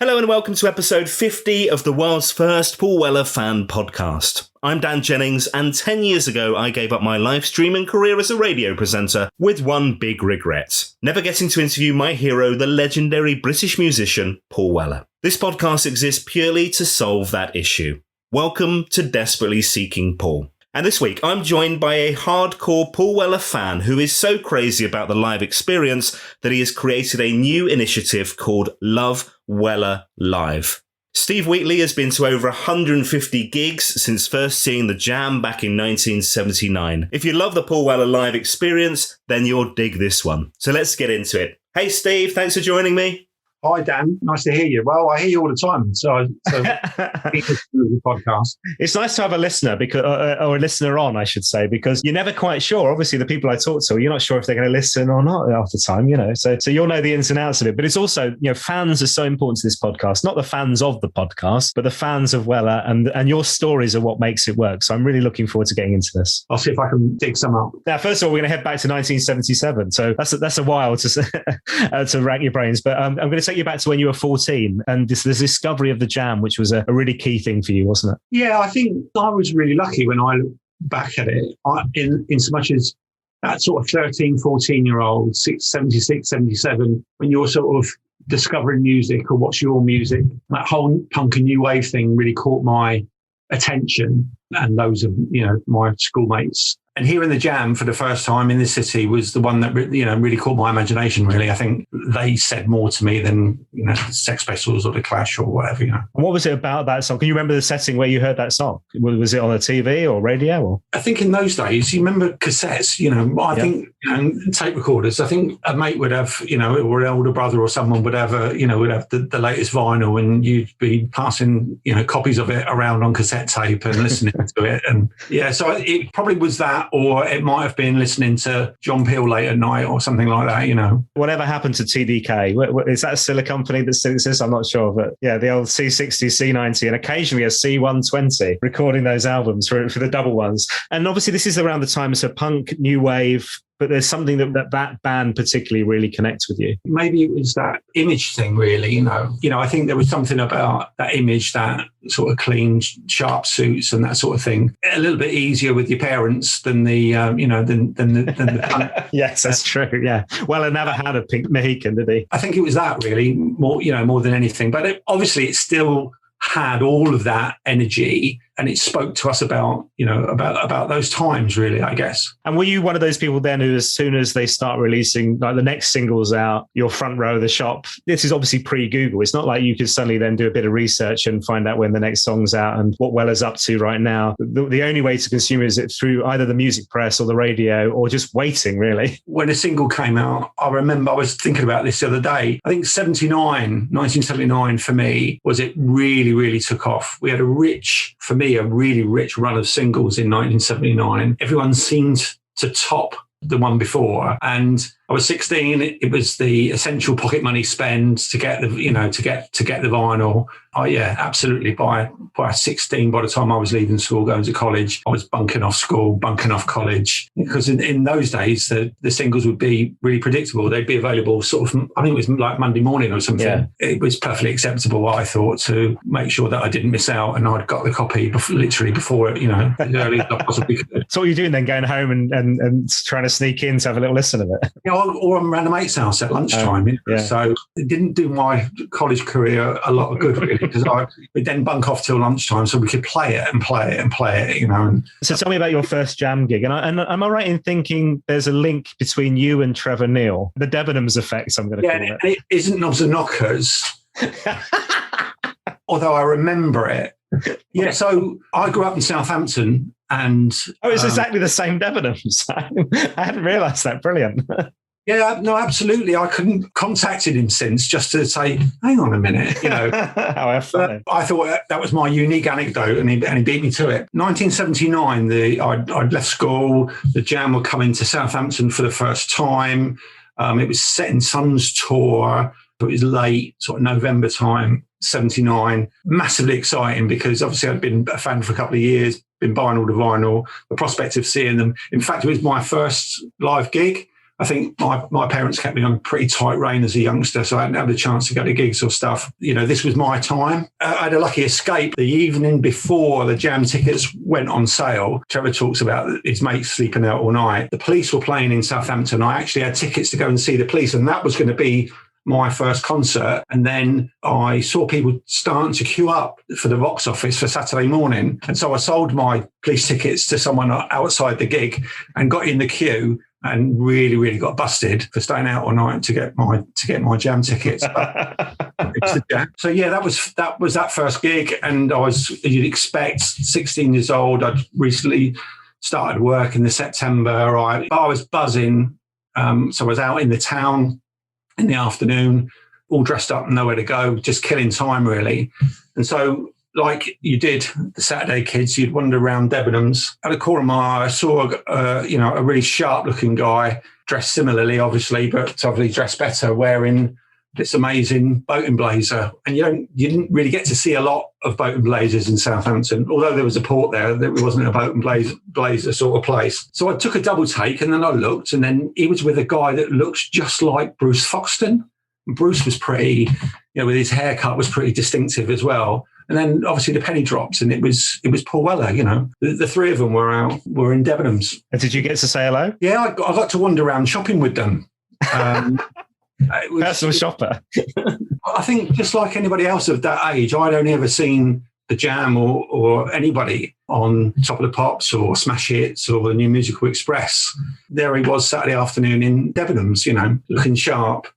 Hello and welcome to episode 50 of the world's first Paul Weller fan podcast. I'm Dan Jennings, and 10 years ago I gave up my live streaming career as a radio presenter with one big regret: never getting to interview my hero, the legendary British musician Paul Weller. This podcast exists purely to solve that issue. Welcome to Desperately Seeking Paul. And this week, I'm joined by a hardcore Paul Weller fan who is so crazy about the live experience that he has created a new initiative called Love Weller Live. Steve Wheatley has been to over 150 gigs since first seeing the Jam back in 1979. If you love the Paul Weller live experience, then you'll dig this one. So let's get into it. Hey Steve, thanks for joining me. Hi, Dan. Nice to hear you. Well, I hear you all the time, so the podcast. It's nice to have a listener, or a listener on, I should say, because you're never quite sure. Obviously, the people I talk to, you're not sure if they're going to listen or not half the time, So you'll know the ins and outs of it. But it's also, fans are so important to this podcast. Not the fans of the podcast, but the fans of Weller, and your stories are what makes it work. So I'm really looking forward to getting into this. I'll see if I can dig some up. Now, first of all, we're going to head back to 1977. So that's a while to rack your brains. But I'm going to take you back to when you were 14 and this discovery of the Jam, which was a really key thing for you, wasn't it? Yeah, I think I was really lucky when I look back at it, in so much as that sort of 13, 14-year-old, 76, 77, when you're sort of discovering music or what's your music, that whole punk and new wave thing really caught my attention and those of, my schoolmates. And hearing the Jam for the first time in the city was the one that, really caught my imagination, really. I think they said more to me than, the Sex Pistols or the Clash or whatever, And what was it about that song? Can you remember the setting where you heard that song? Was it on the TV or radio? Or? I think in those days, you remember cassettes, I think, tape recorders. I think a mate would have, or an older brother or someone would have, would have the latest vinyl, and you'd be passing, copies of it around on cassette tape and listening to it. And so it probably was that. Or it might have been listening to John Peel late at night or something like that, Whatever happened to TDK? Is that still a company that still exists? I'm not sure. But yeah, the old C60, C90, and occasionally a C120, recording those albums for the double ones. And obviously this is around the time of punk, new wave, but there's something that band particularly really connects with you. Maybe it was that image thing, really, I think there was something about that image, that sort of clean, sharp suits and that sort of thing. A little bit easier with your parents than the, than the Yes, that's true, yeah. Well, I never had a pink Mohican, did he? I think it was that, really, more than anything. But obviously it still had all of that energy, and it spoke to us about those times, really, I guess. And were you one of those people then who, as soon as they start releasing like the next singles out, you're front row of the shop? This is obviously pre-Google. It's not like you could suddenly then do a bit of research and find out when the next song's out and what Weller's up to right now. The only way to consume it is through either the music press or the radio, or just waiting, really. When a single came out, I remember I was thinking about this the other day. I think 1979 for me was it really, really took off. We had a really rich run of singles in 1979. Everyone seemed to top the one before, and I was 16. It was the essential pocket money spend to get the to get the vinyl. Oh yeah, absolutely. By 16, by the time I was leaving school, going to college, I was bunking off school, bunking off college, because in those days the singles would be really predictable. They'd be available sort of, I think it was like Monday morning or something. Yeah. It was perfectly acceptable, I thought, to make sure that I didn't miss out, and I'd got the copy literally before it, as early as I possibly could. So what are you doing then, going home and trying to sneak in to have a little listen of it? Or I'm around a mate's house at lunchtime. Yeah. So it didn't do my college career a lot of good, really, because we'd then bunk off till lunchtime so we could play it. So tell me about your first Jam gig. And am I right in thinking there's a link between you and Trevor Neil? The Debenhams effect, I'm going to call it. Yeah, it isn't Knobs and Knockers, although I remember it. Yeah, so I grew up in Southampton and... Oh, it's exactly the same Debenhams. I hadn't realised that. Brilliant. Yeah, no, absolutely. I couldn't contacted him since just to say, hang on a minute, How funny. I thought that was my unique anecdote, and he beat me to it. 1979, I'd left school. The Jam were coming to Southampton for the first time. It was Setting Sun's tour. It was late, sort of November time, 79. Massively exciting because obviously I'd been a fan for a couple of years, been buying all the vinyl, the prospect of seeing them. In fact, it was my first live gig. I think my parents kept me on pretty tight rein as a youngster, so I hadn't had the chance to go to gigs or stuff. This was my time. I had a lucky escape the evening before the Jam tickets went on sale. Trevor talks about his mates sleeping out all night. The Police were playing in Southampton. I actually had tickets to go and see the Police, and that was going to be my first concert. And then I saw people starting to queue up for the box office for Saturday morning. And so I sold my Police tickets to someone outside the gig and got in the queue and really, really got busted for staying out all night to get my Jam tickets. So yeah, that was that first gig. And I was, you'd expect, 16 years old. I'd recently started work in the September. I was buzzing. So I was out in the town in the afternoon, all dressed up and nowhere to go, just killing time, really. And so, like you did, the Saturday kids, you'd wander around Debenhams. At the corner of my eye, I saw a really sharp-looking guy, dressed similarly, obviously, but obviously dressed better, wearing this amazing boating blazer. And you didn't really get to see a lot of boating blazers in Southampton, although there was a port there. There wasn't a boating blazer sort of place. So I took a double take, and then I looked, and then he was with a guy that looks just like Bruce Foxton. Bruce was pretty, with his haircut, was pretty distinctive as well. And then obviously the penny drops, and it was Paul Weller. The three of them were in Debenhams. And did you get to say hello? Yeah, I got to wander around shopping with them. Personal shopper. I think just like anybody else of that age, I'd only ever seen the Jam or anybody on Top of the Pops or Smash Hits or the New Musical Express. There he was Saturday afternoon in Debenhams, looking sharp.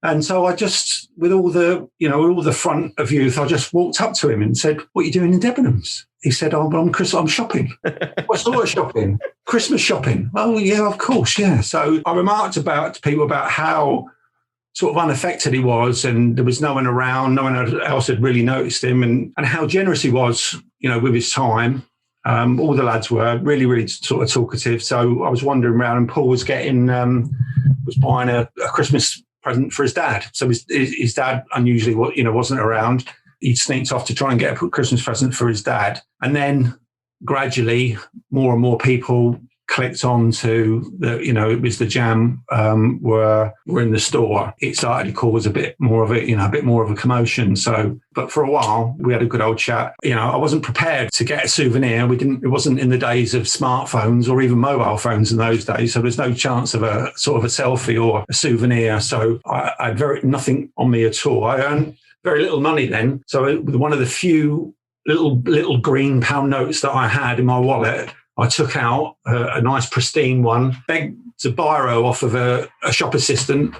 And so I just, with all the front of youth, I just walked up to him and said, "What are you doing in Debenhams?" He said, "Oh, well, I'm shopping." "What sort of shopping?" "Christmas shopping." "Oh, yeah, of course, yeah." So I remarked to people about how sort of unaffected he was, and there was no one around, no one else had really noticed him, and how generous he was, with his time. All the lads were really, really sort of talkative. So I was wandering around, and Paul was buying a Christmas present for his dad. So his dad unusually, wasn't around. He sneaked off to try and get a Christmas present for his dad. And then gradually more and more people clicked on to it was the Jam were in the store. It started to cause a bit more of a commotion. So, but for a while we had a good old chat. I wasn't prepared to get a souvenir. It wasn't in the days of smartphones or even mobile phones in those days. So there's no chance of a sort of a selfie or a souvenir. So I had nothing on me at all. I earned very little money then. So one of the few little green pound notes that I had in my wallet, I took out a nice pristine one, begged a biro off of a shop assistant.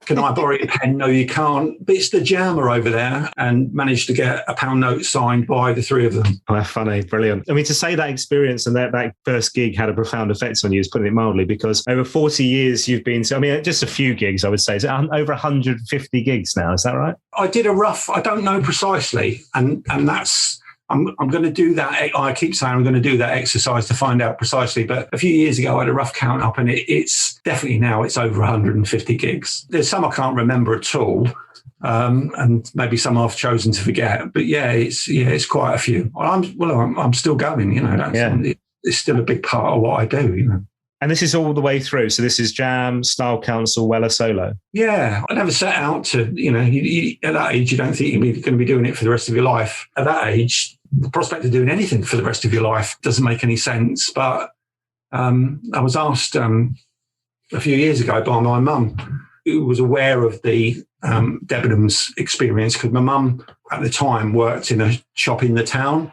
"Can I borrow your pen?" "No, you can't. But it's the Jammer over there," and managed to get a pound note signed by the three of them. Oh, funny, brilliant. I mean, to say that experience and that first gig had a profound effect on you is putting it mildly, because over 40 years you've been to, just a few gigs, I would say. Is it over 150 gigs now? Is that right? I did a rough, I don't know precisely, and that's, I'm going to do that. I keep saying I'm going to do that exercise to find out precisely. But a few years ago, I had a rough count up, and it's definitely now it's over 150 gigs. There's some I can't remember at all, and maybe some I've chosen to forget. But it's quite a few. I'm still going. It's still a big part of what I do. And this is all the way through. So this is Jam, Style Council, Weller Solo. Yeah, I never set out to, at that age, you don't think you're going to be doing it for the rest of your life. At that age, the prospect of doing anything for the rest of your life doesn't make any sense. But I was asked a few years ago by my mum, who was aware of the Debenhams experience, because my mum at the time worked in a shop in the town.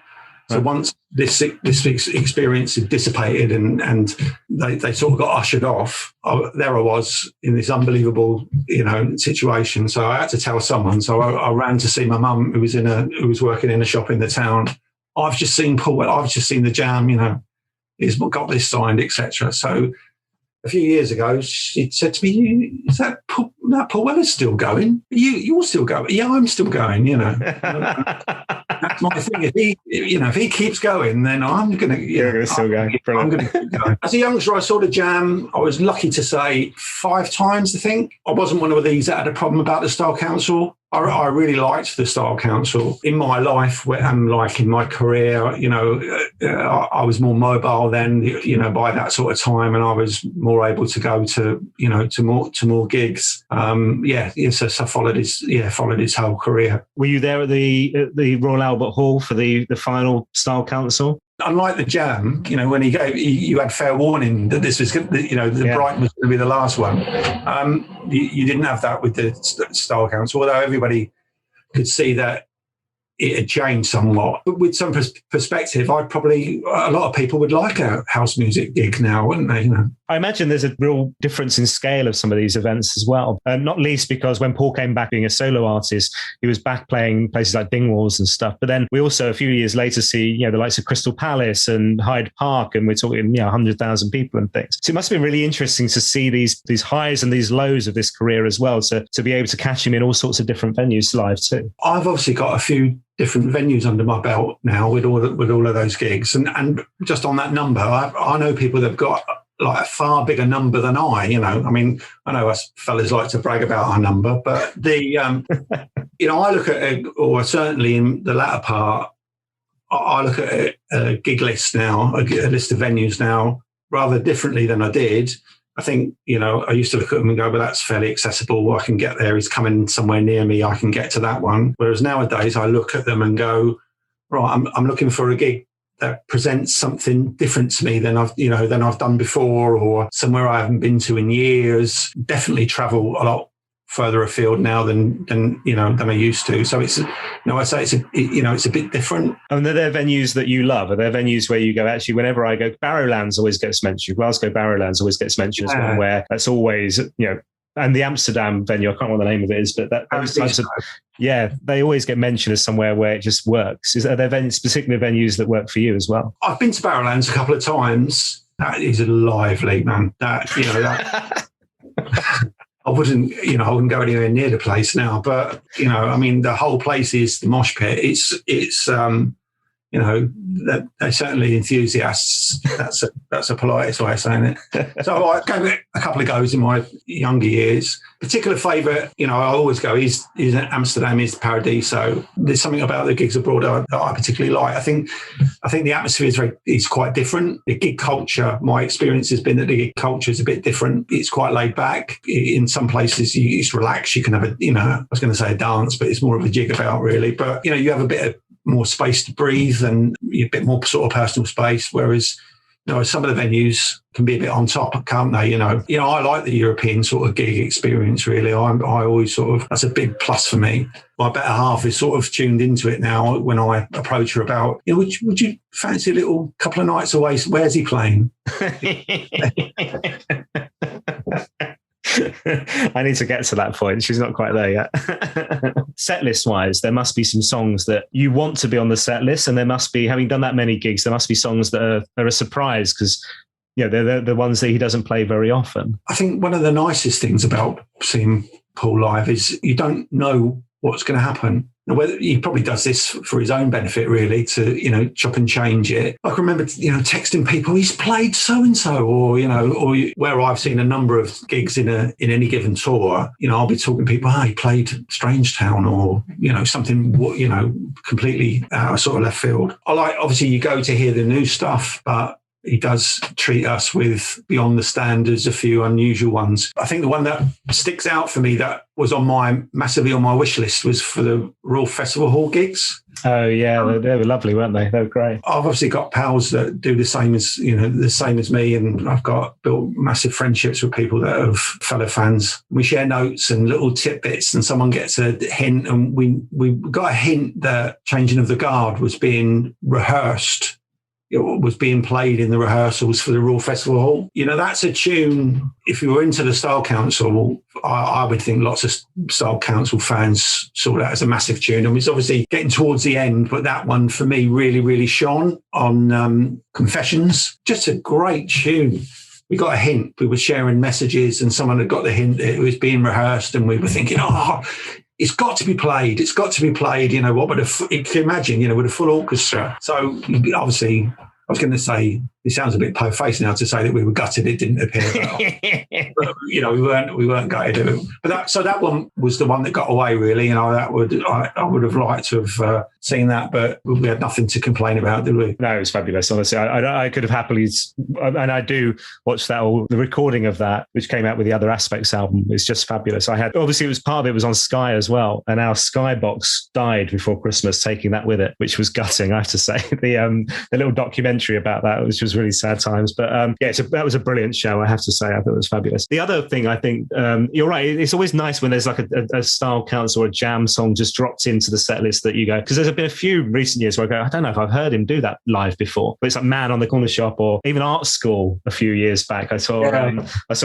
So once this experience had dissipated and they sort of got ushered off, there I was in this unbelievable, situation. So I had to tell someone. So I ran to see my mum, who was working in a shop in the town. "I've just seen Paul. I've just seen the Jam. He's got this signed, etc." So a few years ago, she said to me, "Is that Paul Weller still going? You're still going?" "Yeah, I'm still going." That's my thing. If he keeps going, then I'm going to. You're going to still go. I'm going to keep going. As a youngster, I saw the Jam. I was lucky to say 5 times. I think I wasn't one of these that had a problem about the Style Council. I really liked the Style Council. In my life, and like in my career, I was more mobile then, by that sort of time, and I was more able to go to, to more gigs. So I followed his whole career. Were you there at the Royal Albert Hall for the final Style Council? Unlike the Jam, when you had fair warning that this was, Brighton was going to be the last one. You didn't have that with the Style Council, although everybody could see that it had changed somewhat. But with some perspective, a lot of people would like a house music gig now, wouldn't they? I imagine there's a real difference in scale of some of these events as well. Not least because when Paul came back being a solo artist, he was back playing places like Dingwalls and stuff. But then we also, a few years later, see, the likes of Crystal Palace and Hyde Park, and we're talking, 100,000 people and things. So it must have been really interesting to see these highs and these lows of this career as well, to be able to catch him in all sorts of different venues live too. I've obviously got a few different venues under my belt now with all of those gigs, and just on that number, I know people that've got like a far bigger number than I. I know us fellas like to brag about our number, but I look at it, or certainly in the latter part, I look at a gig list now, a list of venues now, rather differently than I did. I think, I used to look at them and go, well, that's fairly accessible. I can get there. He's coming somewhere near me. I can get to that one. Whereas nowadays I look at them and go, right, I'm looking for a gig that presents something different to me than I've done before, or somewhere I haven't been to in years. Definitely travel a lot further afield now than I used to. So it's, I say it's a bit different. And are there venues that you love? Are there venues where you go, actually, whenever I go, Barrowlands always gets mentioned. Glasgow Barrowlands always gets mentioned as well, where that's always, and the Amsterdam venue, I can't remember what the name of it is, but those types of, they always get mentioned as somewhere where it just works. Are there particular venues that work for you as well? I've been to Barrowlands a couple of times. That is lively, man. That I wouldn't go anywhere near the place now, but the whole place is the mosh pit. It's they're certainly enthusiasts. That's a politest way of saying it. So I gave it a couple of goes in my younger years. Particular favourite, I always go is Amsterdam, is Paradiso. There's something about the gigs abroad that I particularly like. I think the atmosphere is quite different. The gig culture, my experience has been that the gig culture is a bit different. It's quite laid back. In some places, it's relaxed. You can have I was going to say a dance, but it's more of a jig about really. But you have a bit of more space to breathe and a bit more sort of personal space, whereas some of the venues can be a bit on top, can't they? I like the European sort of gig experience, really. I always that's a big plus for me. My better half is sort of tuned into it now when I approach her about, would you fancy a little couple of nights away? Where's he playing? I need to get to that point. She's not quite there yet. Set list wise, there must be some songs that you want to be on the set list, and there must be, having done that many gigs, there must be songs that are a surprise because they're the ones that he doesn't play very often. I think one of the nicest things about seeing Paul live is you don't know what's going to happen. Whether he probably does this for his own benefit, really, to chop and change it. I can remember texting people, he's played so and so, or where I've seen a number of gigs in any given tour. I'll be talking to people, he played Strangetown, or something completely out of sort of left field. I like, obviously you go to hear the new stuff, but he does treat us with, beyond the standards, a few unusual ones. I think the one that sticks out for me that was massively on my wish list was for the Royal Festival Hall gigs. Oh yeah, they were lovely, weren't they? They were great. I've obviously got pals that do the same as me, and I've built massive friendships with people that are fellow fans. We share notes and little tidbits, and someone gets a hint, and we got a hint that Changing of the Guard was being rehearsed. It was being played in the rehearsals for the Royal Festival Hall. That's a tune. If you were into the Style Council, I would think lots of Style Council fans saw that as a massive tune. And it's obviously getting towards the end, but that one for me really, really shone on Confessions. Just a great tune. We got a hint. We were sharing messages, and someone had got the hint that it was being rehearsed, and we were thinking, it's got to be played. It's got to be played. What would you can imagine, with a full orchestra. So obviously, I was going to say it sounds a bit po-faced now to say that we were gutted it didn't appear. But, we weren't gutted. But that one was the one that got away, really. I would have liked to have seen that, but we had nothing to complain about, did we? No, it was fabulous. Honestly, I could have happily, and I do watch that, or the recording of that, which came out with the Other Aspects album, is just fabulous. Obviously, it was part of it was on Sky as well, and our Sky box died before Christmas, taking that with it, which was gutting, I have to say. The little documentary about that, which was really sad times, but that was a brilliant show, I have to say. I thought it was fabulous. The other thing, I think, you're right, it's always nice when there's like a style council or a jam song just dropped into the set list that you go, because there's been a few recent years where I go, I don't know if I've heard him do that live before, but it's like Man on the Corner Shop, or even Art School a few years back. I saw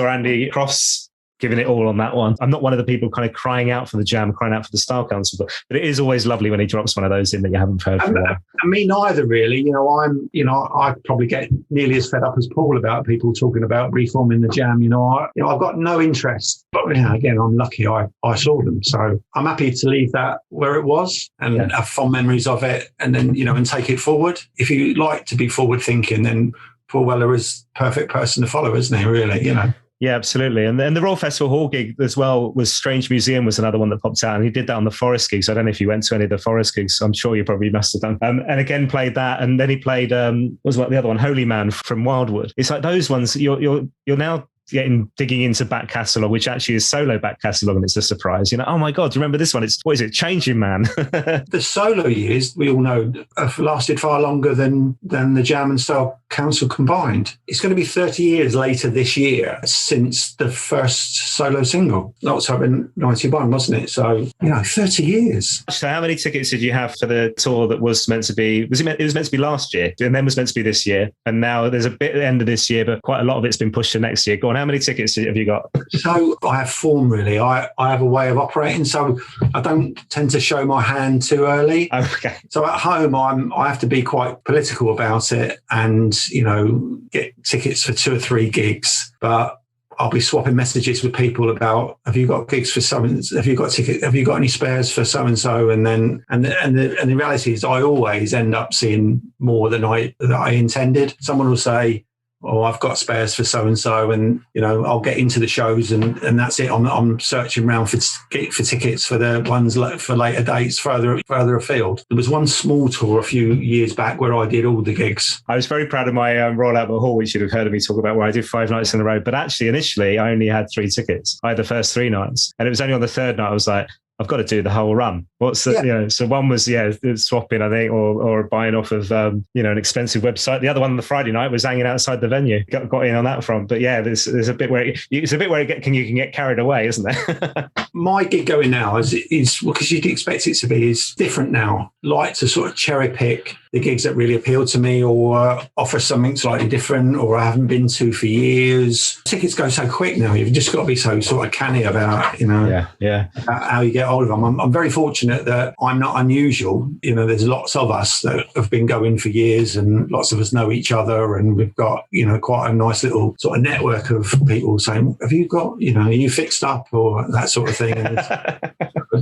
Andy Crofts giving it all on that one. I'm not one of the people kind of crying out for the jam, crying out for the style council, but it is always lovely when he drops one of those in that you haven't heard for a while. Me neither, really. I probably get nearly as fed up as Paul about people talking about reforming the jam. I've got no interest, but again, I'm lucky I saw them, so I'm happy to leave that where it was and have fond memories of it, and then and take it forward. If you like to be forward thinking, then Paul Weller is the perfect person to follow, isn't he? Really, Yeah, absolutely. And then the Royal Festival Hall gig as well was Strange Museum was another one that popped out, and he did that on the Forest gigs. I don't know if you went to any of the Forest gigs. I'm sure you probably must have done. And again, played that. And then he played, the other one, Holy Man from Wildwood. It's like those ones, you're now digging into back catalogue, which actually is solo back catalogue, and it's a surprise. Oh my God, do you remember this one? What is it? Changing Man. The solo years, we all know, have lasted far longer than the Jam and Style Council combined. It's going to be 30 years later this year since the first solo single, October 91, wasn't it? So, 30 years. So how many tickets did you have for the tour that was meant to be, it was meant to be last year, and then was meant to be this year, and now there's a bit at the end of this year, but quite a lot of it's been pushed to next year. Go on, how many tickets have you got? So I have form, really. I have a way of operating, so I don't tend to show my hand too early. Okay. So at home, I have to be quite political about it and, get tickets for 2 or 3 gigs. But I'll be swapping messages with people about, have you got gigs for someone? Have you got tickets? Have you got any spares for so and so? And the reality is, I always end up seeing more than I intended. Someone will say, "Oh, I've got spares for so and so," and I'll get into the shows, and that's it. I'm searching around for tickets for the ones for later dates further afield. There was one small tour a few years back where I did all the gigs. I was very proud of my Royal Albert Hall, which you'd have heard of me talk about, where I did 5 nights in a row. But actually, initially, I only had 3 tickets. I had the first 3 nights, and it was only on the 3rd night I was like, I've got to do the whole run. What's the, so one was, swapping, I think, or buying off of, an expensive website. The other one on the Friday night was hanging outside the venue. Got in on that front. But there's a bit where you can get carried away, isn't there? My gig going now is because you'd expect it to be, is different now. Like to sort of cherry pick the gigs that really appeal to me, or offer something slightly different, or I haven't been to for years. Tickets go so quick now. You've just got to be so sort of canny about, about how you get hold of them. I'm very fortunate that I'm not unusual. There's lots of us that have been going for years, and lots of us know each other, and we've got, quite a nice little sort of network of people saying, have you got, are you fixed up, or that sort of thing. And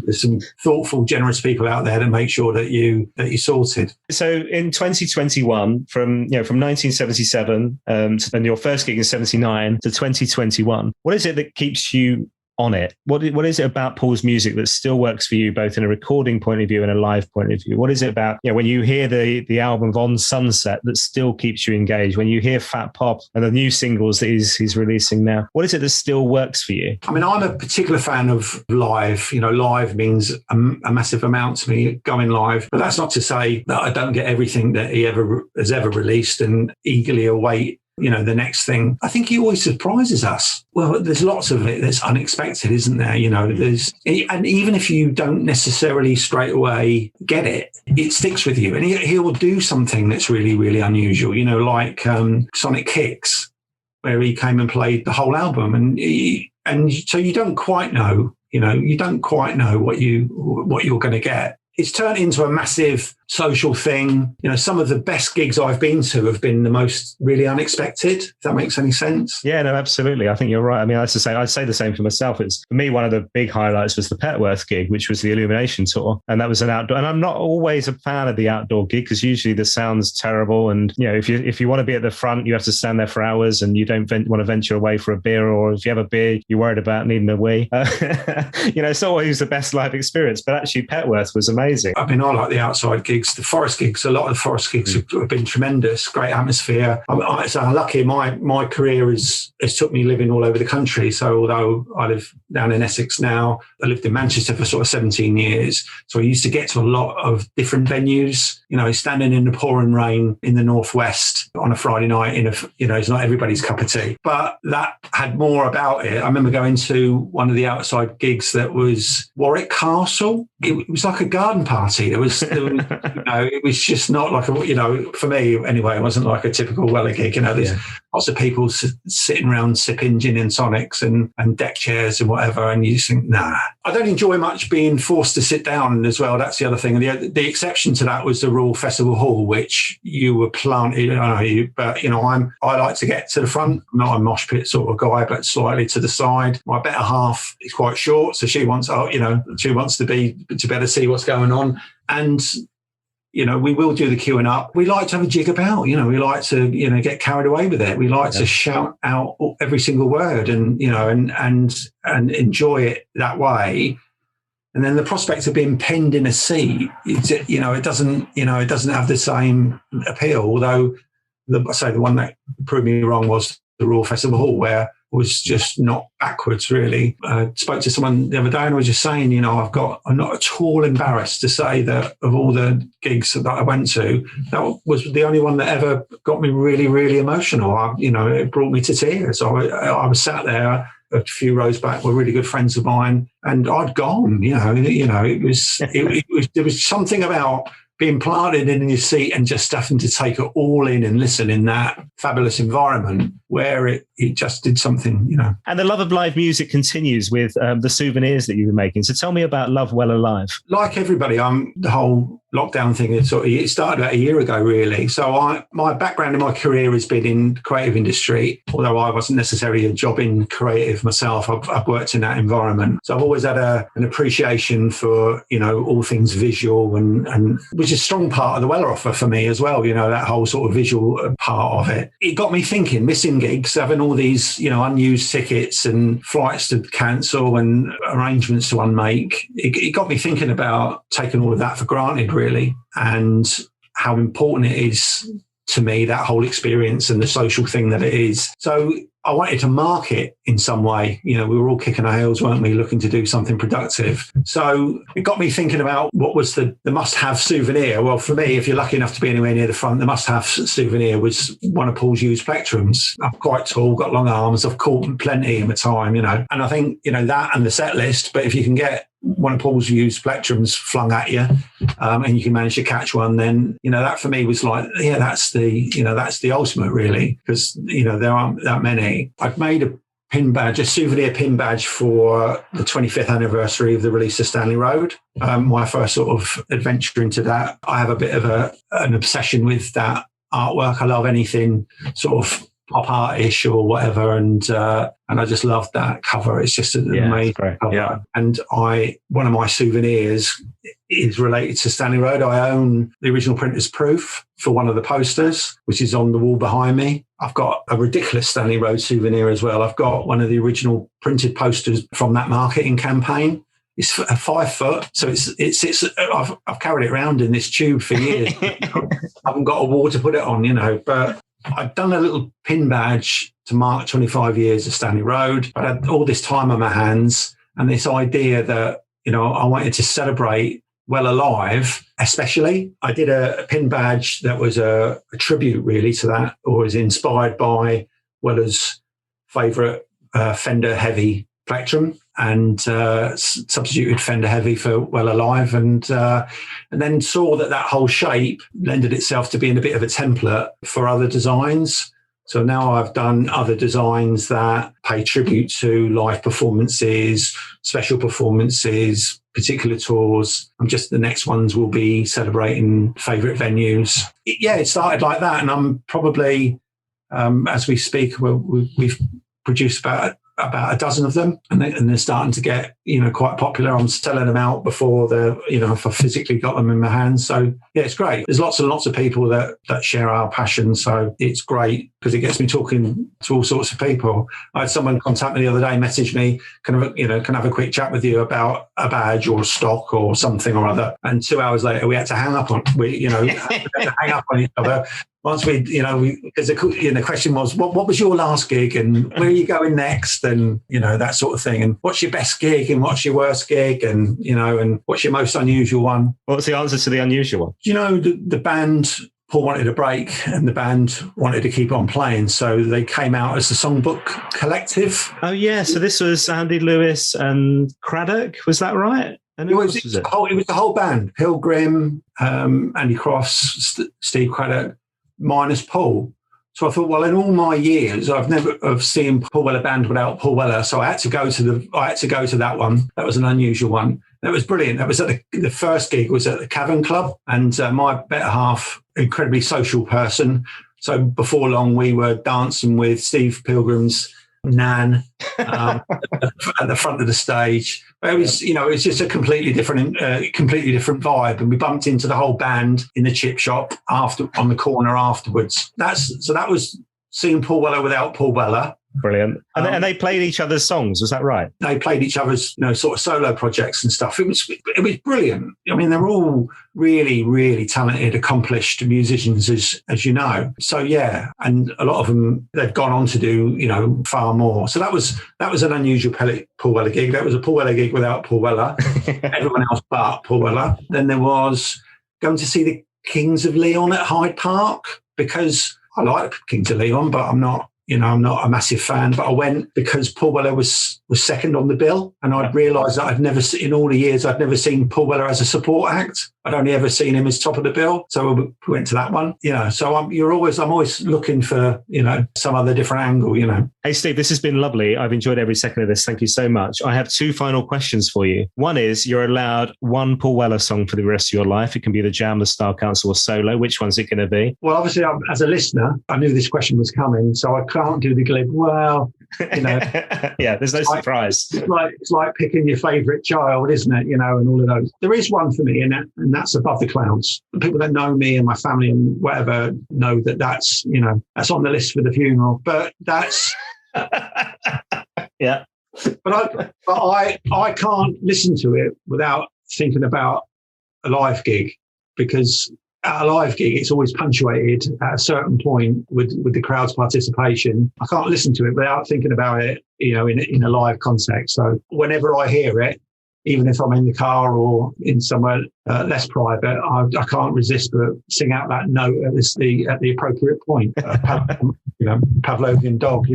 there's some thoughtful, generous people out there to make sure that you're sorted. So in 2021, from 1977 and your first gig in 79 to 2021, what is it that keeps you on it? What is it about Paul's music that still works for you, both in a recording point of view and a live point of view? What is it about, when you hear the album On Sunset that still keeps you engaged? When you hear Fat Pop and the new singles that he's releasing now, what is it that still works for you? I mean, I'm a particular fan of live. Live means a massive amount to me, going live. But that's not to say that I don't get everything that he has ever released and eagerly await the next thing. I think he always surprises us. Well, there's lots of it that's unexpected, isn't there? And even if you don't necessarily straight away get it, it sticks with you. And he'll do something that's really, really unusual, like Sonic Kicks, where he came and played the whole album. And so you don't quite know, what you're going to get. It's turned into a massive social thing. You know, some of the best gigs I've been to have been the most really unexpected, if that makes any sense. Yeah, no, absolutely. I think you're right. I mean, I say the same for myself. It's, for me, one of the big highlights was the Petworth gig, which was the Illumination tour. And that was an outdoor, and I'm not always a fan of the outdoor gig because usually the sound's terrible. And, you know, if you want to be at the front, you have to stand there for hours and you don't want to venture away for a beer, or if you have a beer, you're worried about needing a wee. You know, it's not always the best live experience, but actually Petworth was amazing. I mean, I like the outside gigs, the forest gigs. A lot of the forest gigs have been tremendous, great atmosphere. I'm lucky. My career has took me living all over the country. So although I live down in Essex now, I lived in Manchester for sort of 17 years. So I used to get to a lot of different venues, you know, standing in the pouring rain in the northwest on a Friday night it's not everybody's cup of tea, but that had more about it. I remember going to one of the outside gigs that was Warwick Castle. It was like a garden party. It was it was just not like for me anyway, it wasn't like a typical Weller gig. You know, there's lots of people sitting around sipping gin and tonics and deck chairs and whatever, and you just think, nah. I don't enjoy much being forced to sit down as well. That's the other thing. The exception to that was the Royal Festival Hall, which you were planted. I like to get to the front. I'm not a mosh pit sort of guy, but slightly to the side. My better half is quite short, so she wants to be better see what's going on. And you know, we will do the queuing up. We like to have a jig about, you know, we like to, you know, get carried away with it. We like to shout out every single word and, you know, and enjoy it that way. And then the prospect of being pinned in a seat, it doesn't have the same appeal. Although the one that proved me wrong was the Royal Festival Hall, where was just not backwards, really. I spoke to someone the other day and I was just saying, you know, I'm not at all embarrassed to say that of all the gigs that I went to, that was the only one that ever got me really, really emotional. It brought me to tears. I was sat there a few rows back with really good friends of mine and I'd gone, there was something about being planted in your seat and just having to take it all in and listen in that fabulous environment where it just did something, you know. And the love of live music continues with the souvenirs that you were making. So tell me about Love Well Alive. Like everybody, the whole lockdown thing, it started about a year ago, really. So my background in my career has been in the creative industry, although I wasn't necessarily a job in creative myself. I've worked in that environment. So I've always had an appreciation for, you know, all things visual and which is a strong part of the Weller offer for me as well, you know, that whole sort of visual part of it. It got me thinking, missing gigs, having all these, you know, unused tickets and flights to cancel and arrangements to unmake. It got me thinking about taking all of that for granted, really, and how important it is to me, that whole experience and the social thing that it is. So I wanted to market in some way. You know, we were all kicking our heels, weren't we, looking to do something productive. So it got me thinking about what was the must-have souvenir. Well, for me, if you're lucky enough to be anywhere near the front, the must-have souvenir was one of Paul's used plectrums. I'm quite tall, got long arms. I've caught plenty in my time, you know. And I think, you know, that and the set list, but if you can get one of Paul's used plectrums flung at you and you can manage to catch one, then, you know, that for me was like, yeah, that's the ultimate, really, because, you know, there aren't that many. I've made a pin badge, a souvenir pin badge for the 25th anniversary of the release of Stanley Road. My first sort of adventure into that. I have a bit of an obsession with that artwork. I love anything sort of pop art-ish or whatever, and I just loved that cover. It's just an amazing cover. Yeah. And one of my souvenirs is related to Stanley Road. I own the original printer's proof for one of the posters, which is on the wall behind me. I've got a ridiculous Stanley Road souvenir as well. I've got one of the original printed posters from that marketing campaign. It's 5 foot, so it's. I've carried it around in this tube for years. I haven't got a wall to put it on, you know, but I'd done a little pin badge to mark 25 years of Stanley Road. I had all this time on my hands and this idea that, you know, I wanted to celebrate Well Alive, especially. I did a pin badge that was a tribute, really, to that, or was inspired by Weller's favourite Fender Heavy plectrum, and substituted Fender Heavy for Well Alive, and then saw that whole shape lended itself to being a bit of a template for other designs. So now I've done other designs that pay tribute to live performances, special performances, particular tours. The next ones will be celebrating favourite venues. It started like that, and I'm probably, as we speak, we've produced about a dozen of them, and they're starting to get quite popular. I'm selling them out before if I physically got them in my hands. So yeah, it's great. There's lots and lots of people that share our passion, so it's great because it gets me talking to all sorts of people. I had someone contact me the other day, message me, can I have a quick chat with you about a badge or stock or something or other, and 2 hours later we had to hang up on each other. Once because the question was, what was your last gig and where are you going next, and that sort of thing, and what's your best gig and what's your worst gig, and and what's your most unusual one? What's the answer to the unusual one? The band, Paul wanted a break and the band wanted to keep on playing, so they came out as the Songbook Collective. Oh yeah, so this was Andy Lewis and Craddock, was that right? And it was the whole band: Pilgrim, Andy Cross, Steve Craddock, minus Paul. So I thought, well, in all my years, I've never seen Paul Weller band without Paul Weller. So I had to go to that one. That was an unusual one. That was brilliant. That was at the first gig was at the Cavern Club, and my better half, incredibly social person. So before long, we were dancing with Steve Pilgrim's Nan at the front of the stage. It was, it's just a completely different vibe. And we bumped into the whole band in the chip shop on the corner afterwards. That was seeing Paul Weller without Paul Weller. Brilliant. And they played each other's songs, was that right? They played each other's, sort of solo projects and stuff. It was brilliant. I mean, they're all really, really talented, accomplished musicians, as you know. So yeah, and a lot of them, they've gone on to do, far more. So that was an unusual Paul Weller gig. That was a Paul Weller gig without Paul Weller. Everyone else but Paul Weller. Then there was going to see the Kings of Leon at Hyde Park, because I like Kings of Leon, but I'm not a massive fan, but I went because Paul Weller was second on the bill, and I'd realised that in all the years I'd never seen Paul Weller as a support act. I'd only ever seen him as top of the bill, so we went to that one. So I'm always looking for some other different angle. Hey Steve, this has been lovely. I've enjoyed every second of this. Thank you so much. I have two final questions for you. One is, you're allowed one Paul Weller song for the rest of your life. It can be the Jam, the Style Council, or solo. Which one's it going to be? Well, obviously, as a listener, I knew this question was coming, so I can't do the glib. Well, yeah, there's no surprise. It's like picking your favourite child, isn't it? And all of those. There is one for me, and that's Above the Clouds. The people that know me and my family and whatever know that's on the list for the funeral. But that's yeah. But I can't listen to it without thinking about a live gig, because at a live gig, it's always punctuated at a certain point with the crowd's participation. I can't listen to it without thinking about it, in a live context. So whenever I hear it, even if I'm in the car or in somewhere less private, I can't resist but sing out that note at the appropriate point. Pavlovian dog,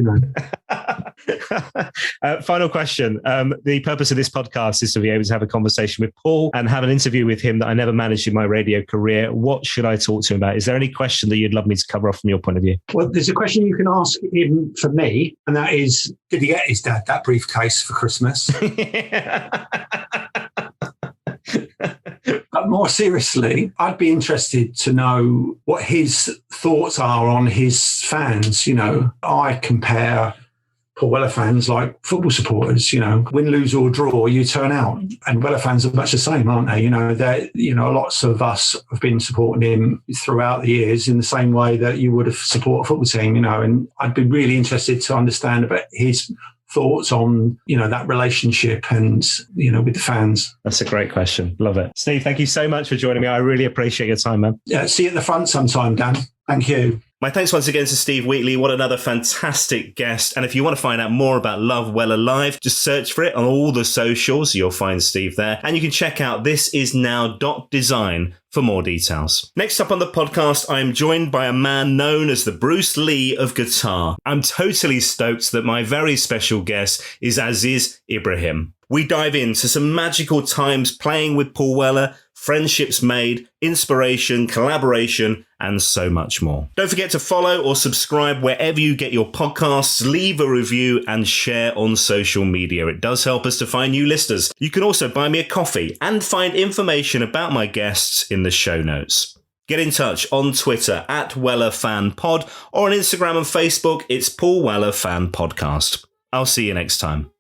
Final question. The purpose of this podcast is to be able to have a conversation with Paul and have an interview with him that I never managed in my radio career. What should I talk to him about? Is there any question that you'd love me to cover off from your point of view? Well, there's a question you can ask him for me, and that is, did he get his dad that briefcase for Christmas? But more seriously, I'd be interested to know what his thoughts are on his fans. I compare Paul Weller fans like football supporters. Win, lose or draw, you turn out. And Weller fans are much the same, aren't they? Lots of us have been supporting him throughout the years in the same way that you would have supported a football team. And I'd be really interested to understand about his thoughts on that relationship and with the fans. That's a great question. Love it. Steve, thank you so much for joining me. I really appreciate your time, man. Yeah, see you at the front sometime, Dan. Thank you. My thanks once again to Steve Wheatley. What another fantastic guest. And if you want to find out more about Love Weller Live, just search for it on all the socials. You'll find Steve there. And you can check out thisisnow.design for more details. Next up on the podcast, I'm joined by a man known as the Bruce Lee of guitar. I'm totally stoked that my very special guest is Aziz Ibrahim. We dive into some magical times playing with Paul Weller, friendships made, inspiration, collaboration, and so much more. Don't forget to follow or subscribe wherever you get your podcasts, leave a review, and share on social media. It does help us to find new listeners. You can also buy me a coffee and find information about my guests in the show notes. Get in touch on Twitter at WellerFanPod or on Instagram and Facebook, it's Paul Weller Fan Podcast. I'll see you next time.